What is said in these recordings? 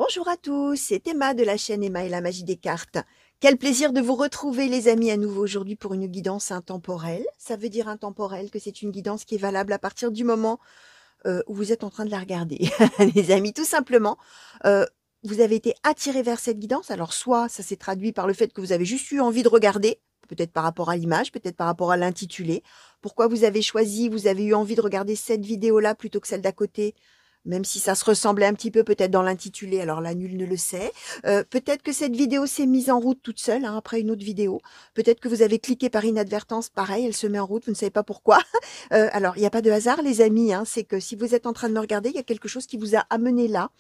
Bonjour à tous, c'est Emma de la chaîne Emma et la magie des cartes. Quel plaisir de vous retrouver les amis à nouveau aujourd'hui pour une guidance intemporelle. Ça veut dire intemporelle que c'est une guidance qui est valable à partir du moment où vous êtes en train de la regarder. Les amis, tout simplement, euh, vous avez été attiré vers cette guidance. Alors soit ça s'est traduit par le fait que vous avez juste eu envie de regarder, peut-être par rapport à l'image, peut-être par rapport à l'intitulé. Pourquoi vous avez choisi, vous avez eu envie de regarder cette vidéo-là plutôt que celle d'à côté, même si ça se ressemblait un petit peu peut-être dans l'intitulé, alors là, nul ne le sait. Peut-être que cette vidéo s'est mise en route toute seule, hein, après une autre vidéo. Peut-être que vous avez cliqué par inadvertance, pareil, elle se met en route, vous ne savez pas pourquoi. Alors, il n'y a pas de hasard, les amis, hein, c'est que si vous êtes en train de me regarder, il y a quelque chose qui vous a amené là.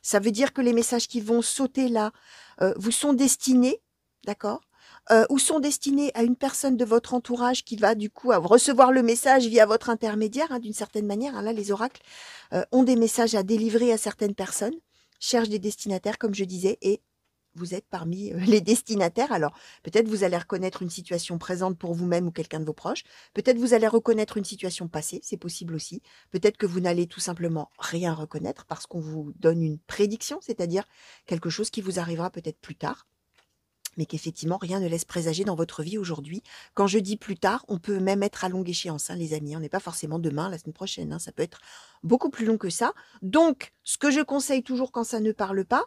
Ça veut dire que les messages qui vont sauter là vous sont destinés, d'accord, ou sont destinés à une personne de votre entourage qui va du coup recevoir le message via votre intermédiaire, hein, d'une certaine manière. Hein, là, les oracles ont des messages à délivrer à certaines personnes, cherchent des destinataires, comme je disais, et vous êtes parmi les destinataires. Alors, peut-être vous allez reconnaître une situation présente pour vous-même ou quelqu'un de vos proches. Peut-être vous allez reconnaître une situation passée, c'est possible aussi. Peut-être que vous n'allez tout simplement rien reconnaître parce qu'on vous donne une prédiction, c'est-à-dire quelque chose qui vous arrivera peut-être plus tard, mais qu'effectivement rien ne laisse présager dans votre vie aujourd'hui. Quand je dis plus tard, on peut même être à longue échéance, hein, les amis. On n'est pas forcément demain, la semaine prochaine, hein, ça peut être beaucoup plus long que ça. Donc, ce que je conseille toujours quand ça ne parle pas,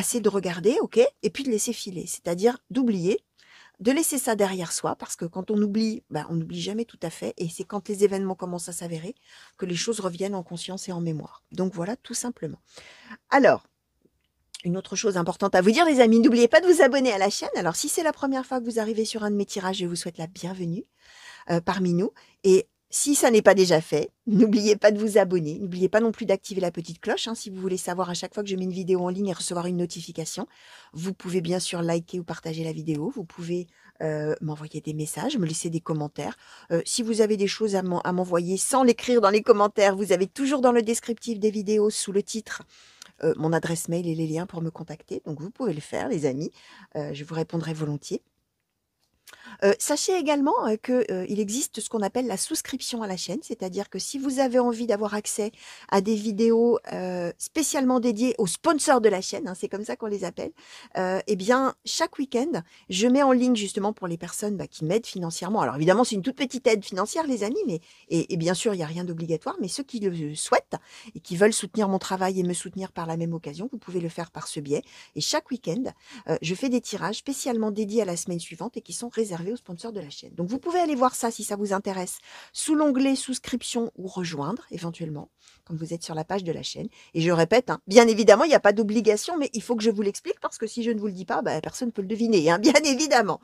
c'est de regarder, ok, et puis de laisser filer, c'est-à-dire d'oublier, de laisser ça derrière soi, parce que quand on oublie, on n'oublie jamais tout à fait, et c'est quand les événements commencent à s'avérer que les choses reviennent en conscience et en mémoire. Donc voilà, tout simplement. Alors, une autre chose importante à vous dire, les amis, n'oubliez pas de vous abonner à la chaîne. Alors, si c'est la première fois que vous arrivez sur un de mes tirages, je vous souhaite la bienvenue parmi nous. Et si ça n'est pas déjà fait, n'oubliez pas de vous abonner. N'oubliez pas non plus d'activer la petite cloche, hein, si vous voulez savoir à chaque fois que je mets une vidéo en ligne et recevoir une notification. Vous pouvez bien sûr liker ou partager la vidéo. Vous pouvez m'envoyer des messages, me laisser des commentaires. Si vous avez des choses à m'envoyer sans l'écrire dans les commentaires, vous avez toujours dans le descriptif des vidéos sous le titre mon adresse mail et les liens pour me contacter. Donc vous pouvez le faire, les amis. Je vous répondrai volontiers. Sachez également qu'il existe ce qu'on appelle la souscription à la chaîne, c'est-à-dire que si vous avez envie d'avoir accès à des vidéos spécialement dédiées aux sponsors de la chaîne, hein, c'est comme ça qu'on les appelle, eh bien, chaque week-end, je mets en ligne justement pour les personnes qui m'aident financièrement. Alors évidemment, c'est une toute petite aide financière, les amis, mais et bien sûr, il n'y a rien d'obligatoire, mais ceux qui le souhaitent et qui veulent soutenir mon travail et me soutenir par la même occasion, vous pouvez le faire par ce biais. Et chaque week-end, je fais des tirages spécialement dédiés à la semaine suivante et qui sont réservés aux sponsors de la chaîne. Donc vous pouvez aller voir ça si ça vous intéresse sous l'onglet souscription ou rejoindre éventuellement quand vous êtes sur la page de la chaîne. Et je répète, hein, bien évidemment, il n'y a pas d'obligation, mais il faut que je vous l'explique parce que si je ne vous le dis pas, personne ne peut le deviner, hein, bien évidemment.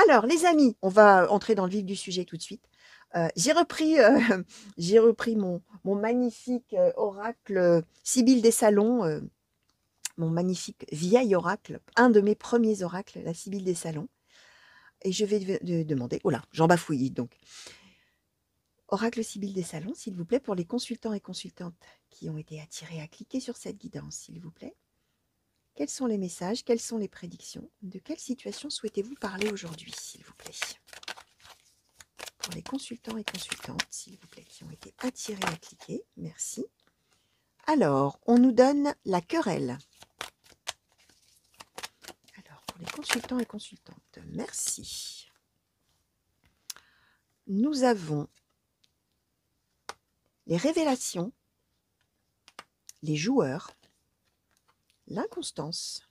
Alors les amis, on va entrer dans le vif du sujet tout de suite. J'ai repris, j'ai repris mon magnifique oracle Sibylle des Salons, mon magnifique vieil oracle, un de mes premiers oracles, la Sibylle des Salons. Et je vais demander, oh là, j'en bafouille donc. Oracle Sibylle des Salons, s'il vous plaît, pour les consultants et consultantes qui ont été attirés à cliquer sur cette guidance, s'il vous plaît. Quels sont les messages, quelles sont les prédictions? De quelle situation souhaitez-vous parler aujourd'hui, s'il vous plaît? Pour les consultants et consultantes, s'il vous plaît, qui ont été attirés à cliquer, merci. Alors, on nous donne la querelle. Alors, pour les consultants et consultantes, merci. Nous avons les révélations, les joueurs, l'inconstance,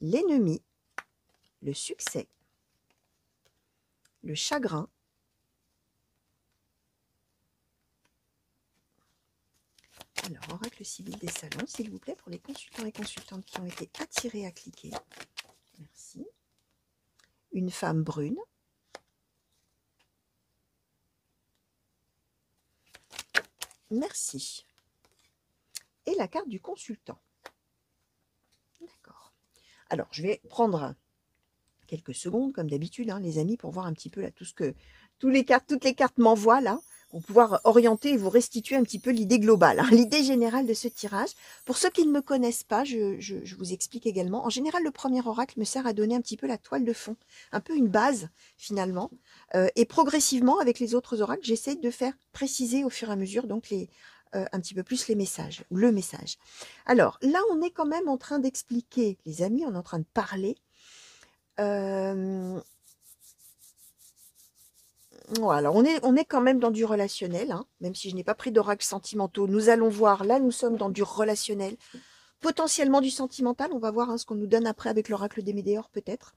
l'ennemi, le succès, le chagrin, alors oracle Sibylle des Salons, s'il vous plaît, pour les consultants et consultantes qui ont été attirés à cliquer, merci, une femme brune, merci, et la carte du consultant. D'accord. Alors, je vais prendre quelques secondes, comme d'habitude, hein, les amis, pour voir un petit peu là toutes les cartes m'envoient là, pour pouvoir orienter et vous restituer un petit peu l'idée globale, hein, l'idée générale de ce tirage. Pour ceux qui ne me connaissent pas, je vous explique également. En général, le premier oracle me sert à donner un petit peu la toile de fond, un peu une base finalement. Et progressivement, avec les autres oracles, j'essaie de faire préciser au fur et à mesure donc un petit peu plus les messages, ou le message. Alors, là, on est quand même en train d'expliquer, les amis, on est en train de parler. Voilà, on est quand même dans du relationnel, hein, même si je n'ai pas pris d'oracles sentimentaux. Nous allons voir, là, nous sommes dans du relationnel, potentiellement du sentimental. On va voir hein, ce qu'on nous donne après avec l'oracle des Médéors, peut-être.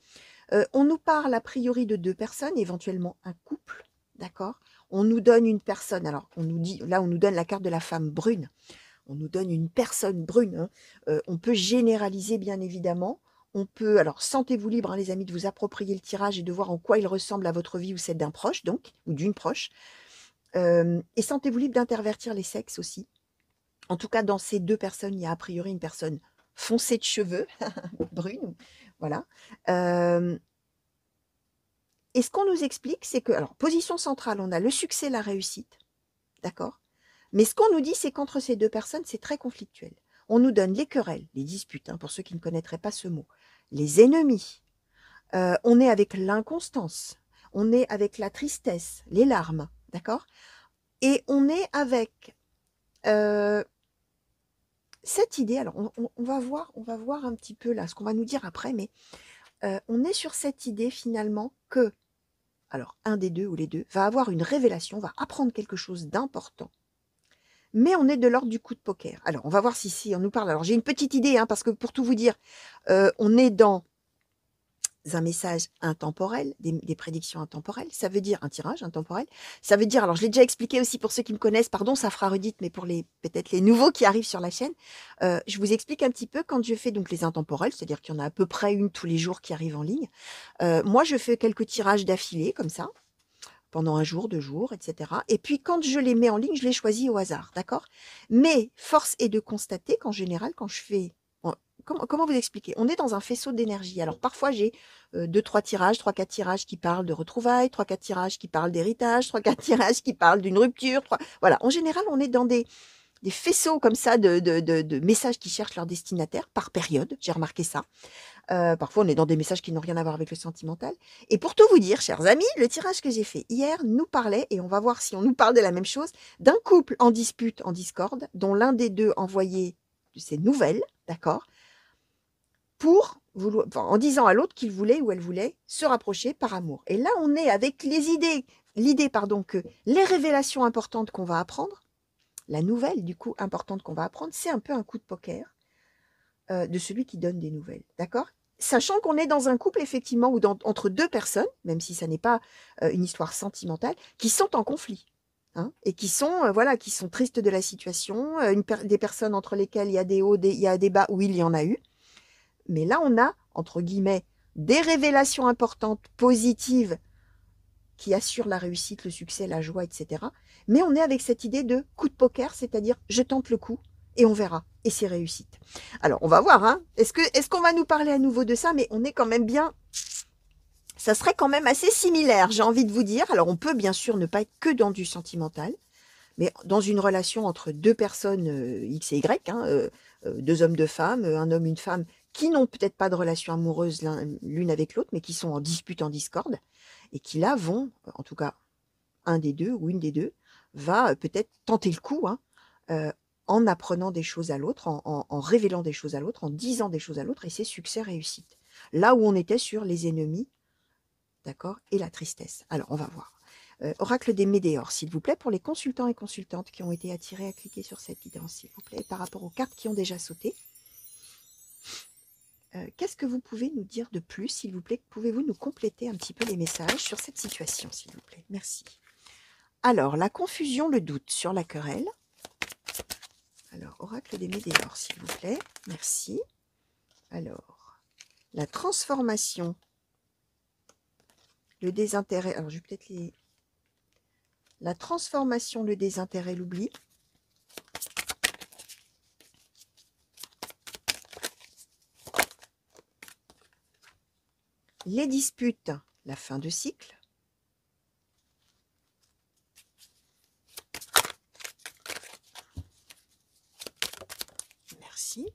On nous parle a priori de 2 personnes, éventuellement un couple, d'accord? On nous donne une personne, alors on nous dit, là on nous donne la carte de la femme brune, on nous donne une personne brune, hein. On peut généraliser bien évidemment, on peut, alors sentez-vous libre hein, les amis de vous approprier le tirage et de voir en quoi il ressemble à votre vie ou celle d'un proche donc, ou d'une proche, et sentez-vous libre d'intervertir les sexes aussi. En tout cas dans ces 2 personnes, il y a a priori une personne foncée de cheveux, brune, voilà. Et ce qu'on nous explique, c'est que, alors, position centrale, on a le succès, la réussite, d'accord? Mais ce qu'on nous dit, c'est qu'entre ces 2 personnes, c'est très conflictuel. On nous donne les querelles, les disputes, hein, pour ceux qui ne connaîtraient pas ce mot, les ennemis, on est avec l'inconstance, on est avec la tristesse, les larmes, d'accord? Et on est avec cette idée, alors on va voir un petit peu là ce qu'on va nous dire après, mais on est sur cette idée finalement que alors un des 2 ou les 2 va avoir une révélation, va apprendre quelque chose d'important. Mais on est de l'ordre du coup de poker. Alors on va voir si on nous parle. Alors j'ai une petite idée, hein, parce que pour tout vous dire, on est dans un message intemporel, des prédictions intemporelles. Ça veut dire un tirage intemporel. Ça veut dire, alors je l'ai déjà expliqué aussi pour ceux qui me connaissent, pardon, ça fera redite, mais pour les peut-être les nouveaux qui arrivent sur la chaîne, je vous explique un petit peu quand je fais donc les intemporels, c'est-à-dire qu'il y en a à peu près une tous les jours qui arrive en ligne. Moi, je fais quelques tirages d'affilée comme ça, pendant 1 jour, 2 jours, et cetera. Et puis quand je les mets en ligne, je les choisis au hasard, d'accord? Mais force est de constater qu'en général, quand je fais comment vous expliquer? On est dans un faisceau d'énergie. Alors parfois j'ai 2-3 tirages, 3-4 tirages qui parlent de retrouvailles, 3-4 tirages qui parlent d'héritage, 3-4 tirages qui parlent d'une rupture. Voilà, en général, on est dans des faisceaux comme ça de messages qui cherchent leur destinataire par période. J'ai remarqué ça. Parfois, on est dans des messages qui n'ont rien à voir avec le sentimental. Et pour tout vous dire, chers amis, le tirage que j'ai fait hier nous parlait, et on va voir si on nous parle de la même chose, d'un couple en dispute, en discorde, dont l'un des 2 envoyait ses nouvelles, d'accord, pour enfin, en disant à l'autre qu'il voulait ou elle voulait se rapprocher par amour. Et là, on est avec l'idée pardon, que les révélations importantes qu'on va apprendre, la nouvelle du coup importante qu'on va apprendre, c'est un peu un coup de poker de celui qui donne des nouvelles, d'accord? Sachant qu'on est dans un couple effectivement ou entre 2 personnes, même si ça n'est pas une histoire sentimentale, qui sont en conflit. Hein, et qui sont voilà, qui sont tristes de la situation, des personnes entre lesquelles il y a des hauts, il y a des bas, où il y en a eu. Mais là, on a, entre guillemets, des révélations importantes, positives, qui assurent la réussite, le succès, la joie, etc. Mais on est avec cette idée de coup de poker, c'est-à-dire je tente le coup et on verra. Et c'est réussite. Alors, on va voir, hein. Est-ce qu'on va nous parler à nouveau de ça? Mais on est quand même bien... Ça serait quand même assez similaire, j'ai envie de vous dire. Alors, on peut bien sûr ne pas être que dans du sentimental, mais dans une relation entre 2 personnes X et Y, hein, 2 hommes, 2 femmes, un homme, une femme, qui n'ont peut-être pas de relation amoureuse l'une avec l'autre, mais qui sont en dispute, en discorde, et qui là vont, en tout cas, un des 2 ou une des 2, va peut-être tenter le coup, hein, en apprenant des choses à l'autre, en révélant des choses à l'autre, en disant des choses à l'autre, et c'est succès, réussite. Là où on était sur les ennemis, d'accord, et la tristesse. Alors, on va voir. Oracle des Médéors, s'il vous plaît, pour les consultants et consultantes qui ont été attirés à cliquer sur cette guidance, s'il vous plaît, par rapport aux cartes qui ont déjà sauté. Qu'est-ce que vous pouvez nous dire de plus, s'il vous plaît? Pouvez-vous nous compléter un petit peu les messages sur cette situation, s'il vous plaît? Merci. Alors, la confusion, le doute sur la querelle. Alors, Oracle des Médéors, s'il vous plaît. Merci. Alors, la transformation, le désintérêt. Alors, je vais peut-être les... La transformation, le désintérêt, l'oubli. Les disputes, la fin de cycle. Merci.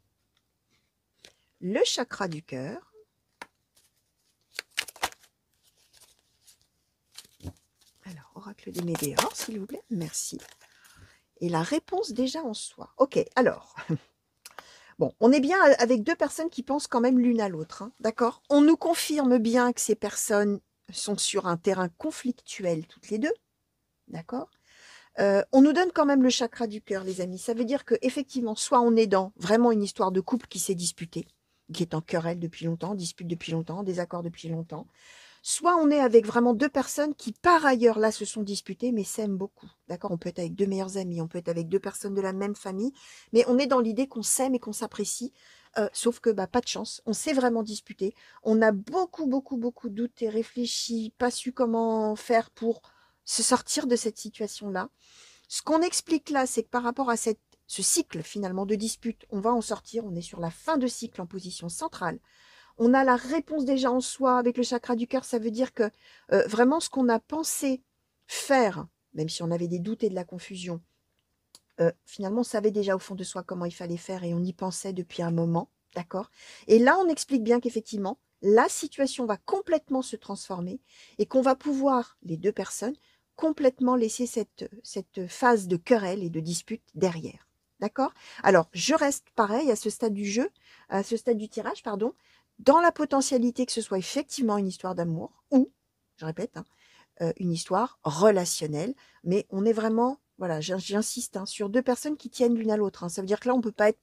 Le chakra du cœur. Alors, Oracle des Médéors, s'il vous plaît. Merci. et la réponse déjà en soi. Ok, alors, bon, on est bien avec deux personnes qui pensent quand même l'une à l'autre, hein, d'accord? On nous confirme bien que ces personnes sont sur un terrain conflictuel toutes les deux, d'accord? On nous donne quand même le chakra du cœur, les amis. Ça veut dire que effectivement, soit on est dans vraiment une histoire de couple qui s'est disputé, qui est en querelle depuis longtemps, dispute depuis longtemps, désaccord depuis longtemps, soit on est avec vraiment deux personnes qui, par ailleurs, là, se sont disputées, mais s'aiment beaucoup. D'accord? On peut être avec deux meilleurs amis, on peut être avec deux personnes de la même famille, mais on est dans l'idée qu'on s'aime et qu'on s'apprécie. Sauf que, bah, pas de chance. On s'est vraiment disputé. On a beaucoup, beaucoup, beaucoup douté, réfléchi, pas su comment faire pour se sortir de cette situation-là. Ce qu'on explique là, c'est que par rapport à ce cycle finalement de dispute, on va en sortir. On est sur la fin de cycle en position centrale. On a la réponse déjà en soi avec le chakra du cœur. Ça veut dire que vraiment ce qu'on a pensé faire, même si on avait des doutes et de la confusion, finalement on savait déjà au fond de soi comment il fallait faire et on y pensait depuis un moment, d'accord? Et là on explique bien qu'effectivement la situation va complètement se transformer et qu'on va pouvoir, les deux personnes, complètement laisser cette phase de querelle et de dispute derrière. D'accord? Alors, je reste pareil à ce stade du jeu, à ce stade du tirage, pardon, dans la potentialité que ce soit effectivement une histoire d'amour ou, je répète, hein, une histoire relationnelle, mais on est vraiment, voilà, j'insiste, hein, sur deux personnes qui tiennent l'une à l'autre. Hein. Ça veut dire que là, on peut pas être,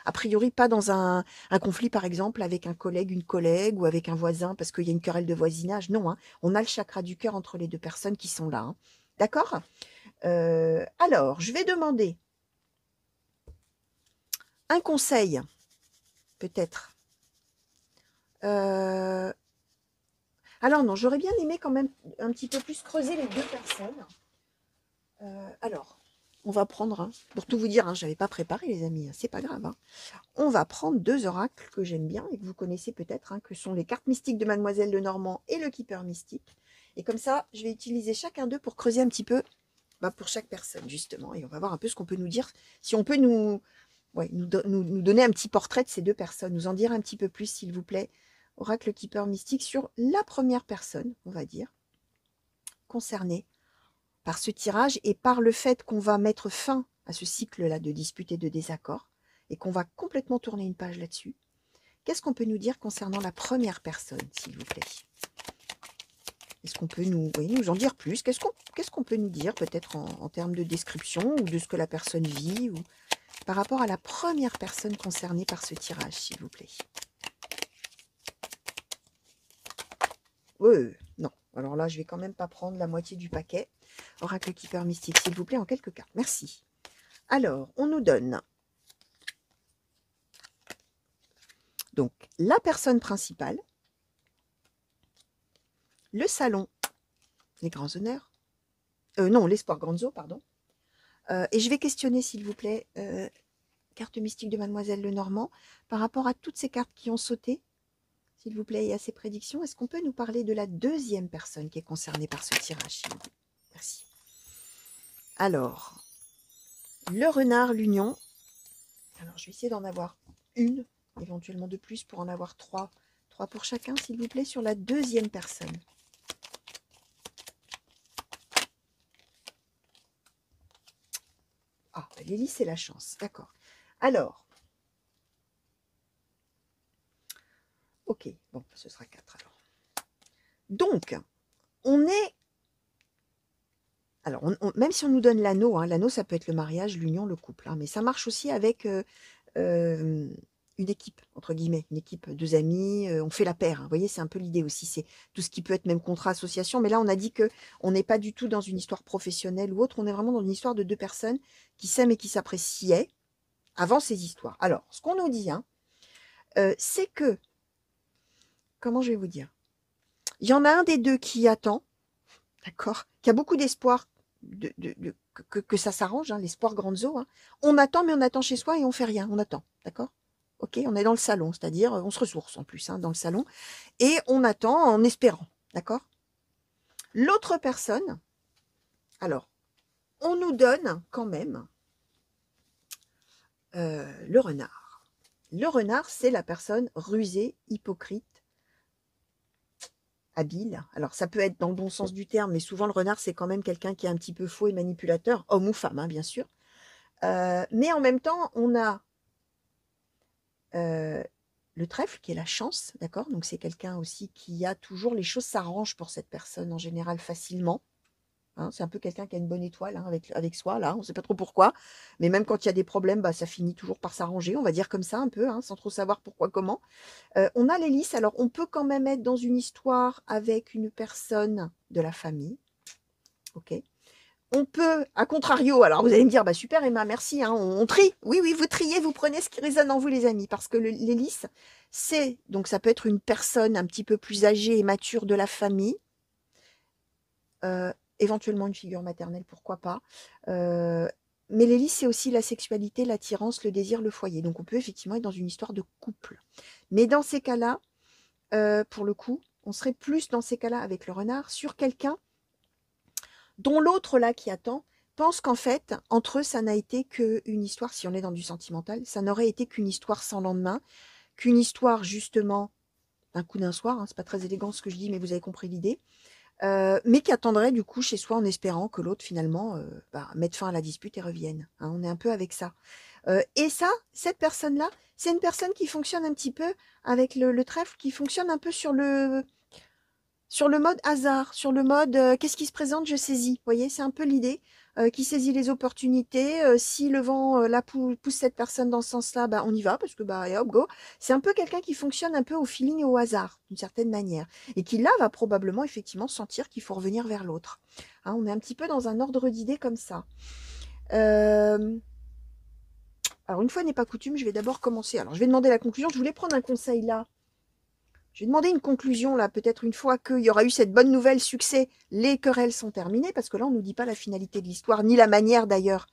a priori, pas dans un conflit, par exemple, avec un collègue, une collègue ou avec un voisin parce qu'il y a une querelle de voisinage. Non, hein, on a le chakra du cœur entre les deux personnes qui sont là. Hein. D'accord? Alors, je vais demander un conseil, peut-être. Alors non, j'aurais bien aimé quand même un petit peu plus creuser les deux personnes. Alors, on va prendre, hein, pour tout vous dire, hein, je n'avais pas préparé les amis, hein, c'est pas grave. Hein. On va prendre deux oracles que j'aime bien et que vous connaissez peut-être, hein, que sont les cartes mystiques de Mademoiselle Lenormand et le Keeper mystique. Et comme ça, je vais utiliser chacun d'eux pour creuser un petit peu bah, pour chaque personne, justement. Et on va voir un peu ce qu'on peut nous dire, si on peut nous donner un petit portrait de ces deux personnes, nous en dire un petit peu plus, s'il vous plaît. Oracle Keeper mystique sur la première personne, on va dire, concernée par ce tirage et par le fait qu'on va mettre fin à ce cycle-là de disputes et de désaccords et qu'on va complètement tourner une page là-dessus. Qu'est-ce qu'on peut nous dire concernant la première personne, s'il vous plaît? Est-ce qu'on peut nous en dire plus? Qu'est-ce qu'on peut nous dire peut-être en termes de description ou de ce que la personne vit ou par rapport à la première personne concernée par ce tirage, s'il vous plaît? Non. Alors là, je vais quand même pas prendre la moitié du paquet. Oracle Keeper mystique, s'il vous plaît, en quelques cartes. Merci. Alors, on nous donne donc la personne principale, le salon, les grands honneurs, non, l'espoir granzo, pardon. Et je vais questionner, s'il vous plaît, carte mystique de Mademoiselle Lenormand, par rapport à toutes ces cartes qui ont sauté, s'il vous plaît, et à ces prédictions. Est-ce qu'on peut nous parler de la deuxième personne qui est concernée par ce tirage, s'il vous plaît? Merci. Alors, le renard, l'union. Alors, je vais essayer d'en avoir une, éventuellement de plus, pour en avoir trois. Trois pour chacun, s'il vous plaît, sur la deuxième personne. Ah, Lily, c'est la chance. D'accord. Alors. Ok, bon, ce sera 4 alors. Donc, on est... Alors, même si on nous donne l'anneau, hein, l'anneau, ça peut être le mariage, l'union, le couple. Hein, mais ça marche aussi avec une équipe, entre guillemets, une équipe, deux amis, on fait la paire. Hein, vous voyez, c'est un peu l'idée aussi. C'est tout ce qui peut être même contrat, association. Mais là, on a dit qu'on n'est pas du tout dans une histoire professionnelle ou autre. On est vraiment dans une histoire de deux personnes qui s'aiment et qui s'appréciaient avant ces histoires. Alors, ce qu'on nous dit, hein, c'est que... Comment je vais vous dire? Il y en a un des deux qui attend, d'accord, qui a beaucoup d'espoir que ça s'arrange, hein, l'espoir granzo. Hein. On attend, mais on attend chez soi et on fait rien, on attend, d'accord? Ok, on est dans le salon, c'est-à-dire on se ressource en plus hein, dans le salon, et on attend en espérant, d'accord? L'autre personne, alors, on nous donne quand même le renard. Le renard, c'est la personne rusée, hypocrite, habile. Alors, ça peut être dans le bon sens du terme, mais souvent, le renard, c'est quand même quelqu'un qui est un petit peu faux et manipulateur, homme ou femme, hein, bien sûr. Mais en même temps, on a le trèfle qui est la chance, d'accord? Donc c'est quelqu'un aussi qui a toujours les choses s'arrangent pour cette personne en général facilement. Hein, c'est un peu quelqu'un qui a une bonne étoile hein, avec soi, là, on ne sait pas trop pourquoi. Mais même quand il y a des problèmes, bah, ça finit toujours par s'arranger, on va dire comme ça un peu, hein, sans trop savoir pourquoi, comment. On a l'hélice, alors on peut quand même être dans une histoire avec une personne de la famille. Ok. On peut, à contrario, alors vous allez me dire, bah super Emma, merci, hein, on trie. Oui, oui, vous triez, vous prenez ce qui résonne en vous les amis, parce que l'hélice, c'est, donc ça peut être une personne un petit peu plus âgée et mature de la famille, éventuellement une figure maternelle, pourquoi pas. Mais l'hélice, c'est aussi la sexualité, l'attirance, le désir, le foyer. Donc on peut effectivement être dans une histoire de couple. Mais dans ces cas-là, pour le coup, on serait plus dans ces cas-là avec le renard sur quelqu'un dont l'autre là qui attend pense qu'en fait, entre eux, ça n'a été qu'une histoire, si on est dans du sentimental, ça n'aurait été qu'une histoire sans lendemain, qu'une histoire justement d'un coup d'un soir, hein, c'est pas très élégant ce que je dis, mais vous avez compris l'idée, mais qui attendrait du coup chez soi en espérant que l'autre finalement mette fin à la dispute et revienne. Hein, on est un peu avec ça. Et ça, cette personne-là, c'est une personne qui fonctionne un petit peu avec le trèfle, qui fonctionne un peu sur le mode hasard, sur le mode qu'est-ce qui se présente, je saisis. Vous voyez, c'est un peu l'idée qui saisit les opportunités. Si le vent pousse cette personne dans ce sens-là, bah, on y va parce que bah, et hop, go. C'est un peu quelqu'un qui fonctionne un peu au feeling et au hasard, d'une certaine manière. Et qui là va probablement effectivement sentir qu'il faut revenir vers l'autre. Hein, on est un petit peu dans un ordre d'idées comme ça. Alors une fois n'est pas coutume, je vais d'abord commencer. Alors je vais demander la conclusion. Je voulais prendre un conseil là. Je vais demander une conclusion là, peut-être une fois qu'il y aura eu cette bonne nouvelle, succès, les querelles sont terminées, parce que là, on ne nous dit pas la finalité de l'histoire, ni la manière d'ailleurs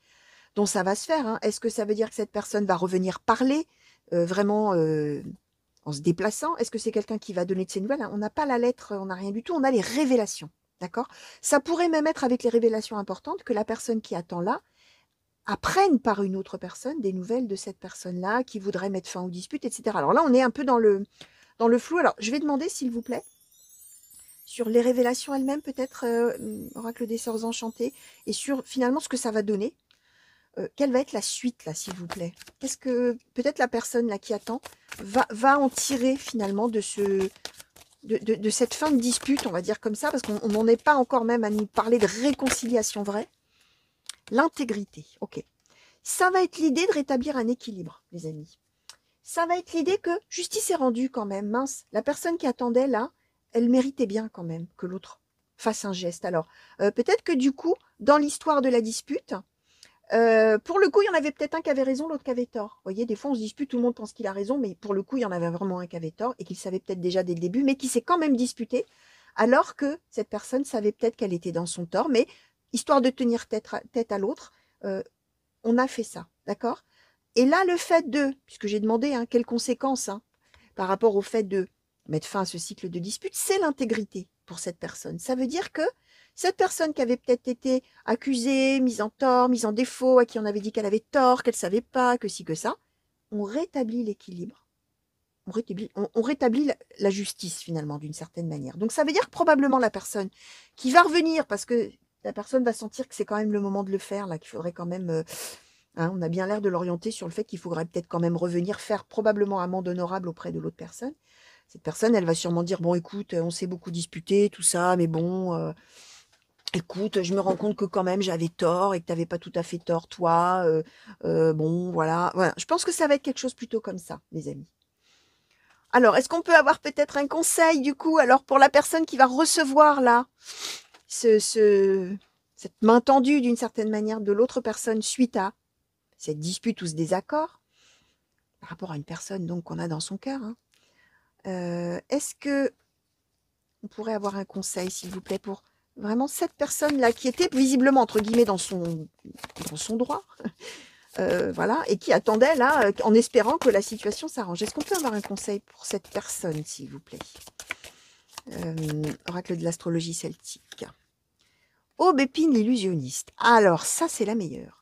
dont ça va se faire. Hein. Est-ce que ça veut dire que cette personne va revenir parler vraiment en se déplaçant? Est-ce que c'est quelqu'un qui va donner de ses nouvelles? Hein. On n'a pas la lettre, on n'a rien du tout, on a les révélations. D'accord? Ça pourrait même être avec les révélations importantes que la personne qui attend là apprenne par une autre personne des nouvelles de cette personne-là qui voudrait mettre fin aux disputes, etc. Alors là, on est un peu dans le flou. Alors, je vais demander, s'il vous plaît, sur les révélations elles-mêmes, peut-être, Oracle des Sœurs Enchantées, et sur finalement ce que ça va donner. Quelle va être la suite, là, s'il vous plaît? Qu'est-ce que peut-être la personne là qui attend va en tirer finalement de cette fin de dispute, on va dire comme ça, parce qu'on n'en est pas encore même à nous parler de réconciliation vraie. L'intégrité, ok. Ça va être l'idée de rétablir un équilibre, les amis. Ça va être l'idée que justice est rendue quand même, mince. La personne qui attendait là, elle méritait bien quand même que l'autre fasse un geste. Alors, peut-être que du coup, dans l'histoire de la dispute, pour le coup, il y en avait peut-être un qui avait raison, l'autre qui avait tort. Vous voyez, des fois, on se dispute, tout le monde pense qu'il a raison, mais pour le coup, il y en avait vraiment un qui avait tort et qu'il savait peut-être déjà dès le début, mais qui s'est quand même disputé, alors que cette personne savait peut-être qu'elle était dans son tort, mais histoire de tenir tête à l'autre, on a fait ça, d'accord? Et là, le fait de, puisque j'ai demandé hein, quelles conséquences hein, par rapport au fait de mettre fin à ce cycle de dispute, c'est l'intégrité pour cette personne. Ça veut dire que cette personne qui avait peut-être été accusée, mise en tort, mise en défaut, à qui on avait dit qu'elle avait tort, qu'elle ne savait pas, que ci, que ça, on rétablit l'équilibre. On rétablit la justice finalement d'une certaine manière. Donc ça veut dire que probablement la personne qui va revenir, parce que la personne va sentir que c'est quand même le moment de le faire, là, qu'il faudrait quand même hein, on a bien l'air de l'orienter sur le fait qu'il faudrait peut-être quand même revenir faire probablement amende honorable auprès de l'autre personne. Cette personne, elle va sûrement dire, bon écoute, on s'est beaucoup disputé, tout ça, mais bon, écoute, je me rends compte que quand même j'avais tort et que tu n'avais pas tout à fait tort, toi. Bon, voilà. Voilà. Je pense que ça va être quelque chose plutôt comme ça, les amis. Alors, est-ce qu'on peut avoir peut-être un conseil, du coup, alors pour la personne qui va recevoir là, cette main tendue d'une certaine manière de l'autre personne suite à cette dispute ou ce désaccord, par rapport à une personne donc qu'on a dans son cœur, hein, est-ce que on pourrait avoir un conseil, s'il vous plaît, pour vraiment cette personne-là qui était visiblement, entre guillemets, dans son droit, voilà, et qui attendait là, en espérant que la situation s'arrange. Est-ce qu'on peut avoir un conseil pour cette personne, s'il vous plaît? Oracle de l'astrologie celtique. Aubépine l'illusionniste. Alors, ça, c'est la meilleure.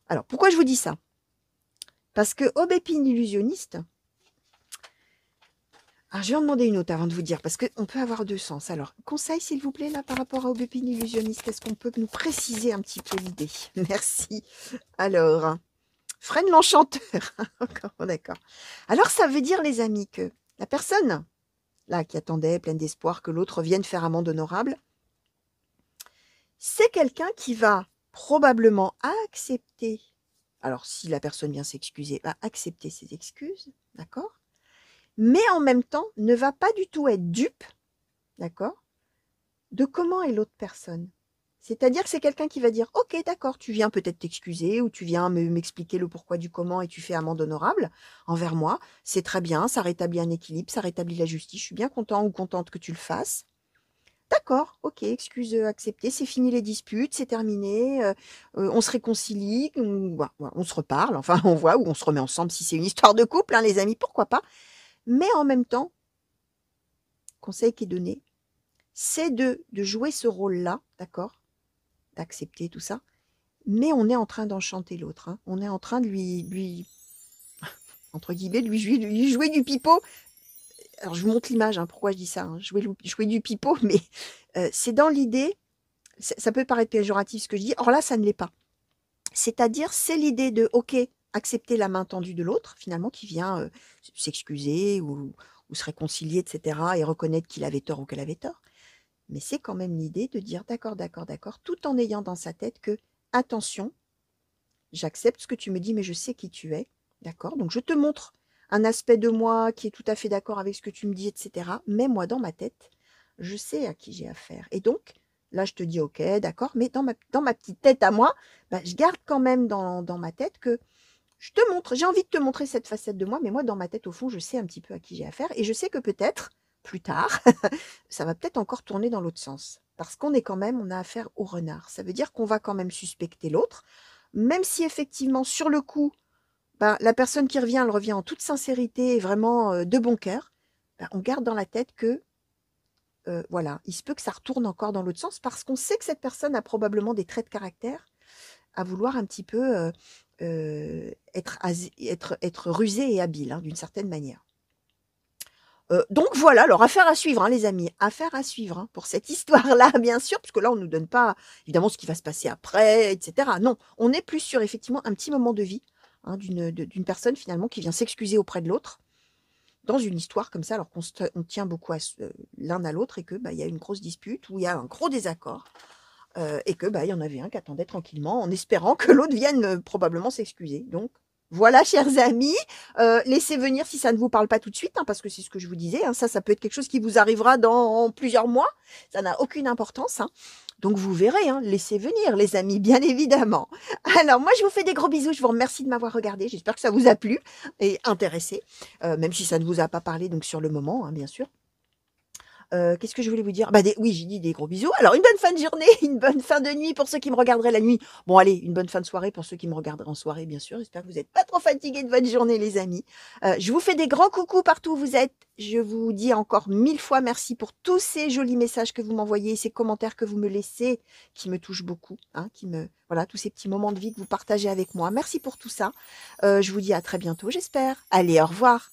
Alors, pourquoi je vous dis ça? Parce que Aubépine l'illusionniste, Alors, je vais en demander une autre avant de vous dire, parce qu'on peut avoir deux sens. Alors, conseil, s'il vous plaît, là, par rapport à Aubépine illusionniste, est-ce qu'on peut nous préciser un petit peu l'idée? Merci. Alors, freine l'enchanteur. Encore, d'accord. Alors, ça veut dire, les amis, que la personne, là, qui attendait, pleine d'espoir, que l'autre vienne faire amende honorable, c'est quelqu'un qui va probablement accepter, alors si la personne vient s'excuser, va accepter ses excuses, d'accord? Mais en même temps, ne va pas du tout être dupe, d'accord, de comment est l'autre personne. C'est-à-dire que c'est quelqu'un qui va dire: «OK, d'accord, tu viens peut-être t'excuser ou tu viens m'expliquer le pourquoi du comment et tu fais amende honorable envers moi. C'est très bien, ça rétablit un équilibre, ça rétablit la justice. Je suis bien content ou contente que tu le fasses. D'accord, OK, excuse, acceptée, c'est fini les disputes, c'est terminé, on se réconcilie, on se reparle, enfin on voit, ou on se remet ensemble si c'est une histoire de couple, hein, les amis, pourquoi pas?» Mais en même temps, conseil qui est donné, c'est de jouer ce rôle-là, d'accord? D'accepter tout ça, mais on est en train d'enchanter l'autre, hein. On est en train de lui entre guillemets, de lui jouer du pipeau. Alors je vous montre l'image, hein, pourquoi je dis ça, hein, jouer du pipeau, mais c'est dans l'idée, ça peut paraître péjoratif ce que je dis, or là ça ne l'est pas. C'est-à-dire, c'est l'idée de, OK, accepter la main tendue de l'autre, finalement, qui vient s'excuser ou se réconcilier, etc., et reconnaître qu'il avait tort ou qu'elle avait tort. Mais c'est quand même l'idée de dire d'accord, d'accord, d'accord, tout en ayant dans sa tête que, attention, j'accepte ce que tu me dis, mais je sais qui tu es, d'accord? Donc je te montre un aspect de moi qui est tout à fait d'accord avec ce que tu me dis, etc. Mais moi, dans ma tête, je sais à qui j'ai affaire. Et donc, là, je te dis OK, d'accord, mais dans ma petite tête à moi, bah, je garde quand même dans ma tête que je te montre, j'ai envie de te montrer cette facette de moi, mais moi, dans ma tête, au fond, je sais un petit peu à qui j'ai affaire. Et je sais que peut-être, plus tard, ça va peut-être encore tourner dans l'autre sens. Parce qu'on est quand même, on a affaire au renard. Ça veut dire qu'on va quand même suspecter l'autre, même si effectivement, sur le coup, bah, la personne qui revient, elle revient en toute sincérité et vraiment de bon cœur, bah, on garde dans la tête que, voilà, il se peut que ça retourne encore dans l'autre sens parce qu'on sait que cette personne a probablement des traits de caractère à vouloir un petit peu être rusé et habile, hein, d'une certaine manière. Donc voilà, alors affaire à suivre, hein, les amis, affaire à suivre, hein, pour cette histoire-là, bien sûr, parce que là, on ne nous donne pas évidemment ce qui va se passer après, etc. Non, on est plus sur effectivement un petit moment de vie, hein, d'une personne finalement qui vient s'excuser auprès de l'autre dans une histoire comme ça, alors on tient beaucoup l'un à l'autre et que bah, y a une grosse dispute ou il y a un gros désaccord et que bah, y en avait un qui attendait tranquillement en espérant que l'autre vienne probablement s'excuser. Donc voilà, chers amis, laissez venir si ça ne vous parle pas tout de suite, hein, parce que c'est ce que je vous disais, hein, ça peut être quelque chose qui vous arrivera dans plusieurs mois, ça n'a aucune importance, hein. Donc vous verrez, hein, laissez venir les amis, bien évidemment. Alors moi je vous fais des gros bisous, je vous remercie de m'avoir regardé, j'espère que ça vous a plu et intéressé, même si ça ne vous a pas parlé donc sur le moment, hein, bien sûr. Qu'est-ce que je voulais vous dire? Bah, oui, j'ai dit des gros bisous. Alors, une bonne fin de journée, une bonne fin de nuit pour ceux qui me regarderaient la nuit. Bon, allez, une bonne fin de soirée pour ceux qui me regarderaient en soirée, bien sûr. J'espère que vous n'êtes pas trop fatigués de votre journée, les amis. Je vous fais des grands coucous partout où vous êtes. Je vous dis encore 1000 fois merci pour tous ces jolis messages que vous m'envoyez, ces commentaires que vous me laissez, qui me touchent beaucoup, hein, voilà, tous ces petits moments de vie que vous partagez avec moi. Merci pour tout ça. Je vous dis à très bientôt, j'espère. Allez, au revoir.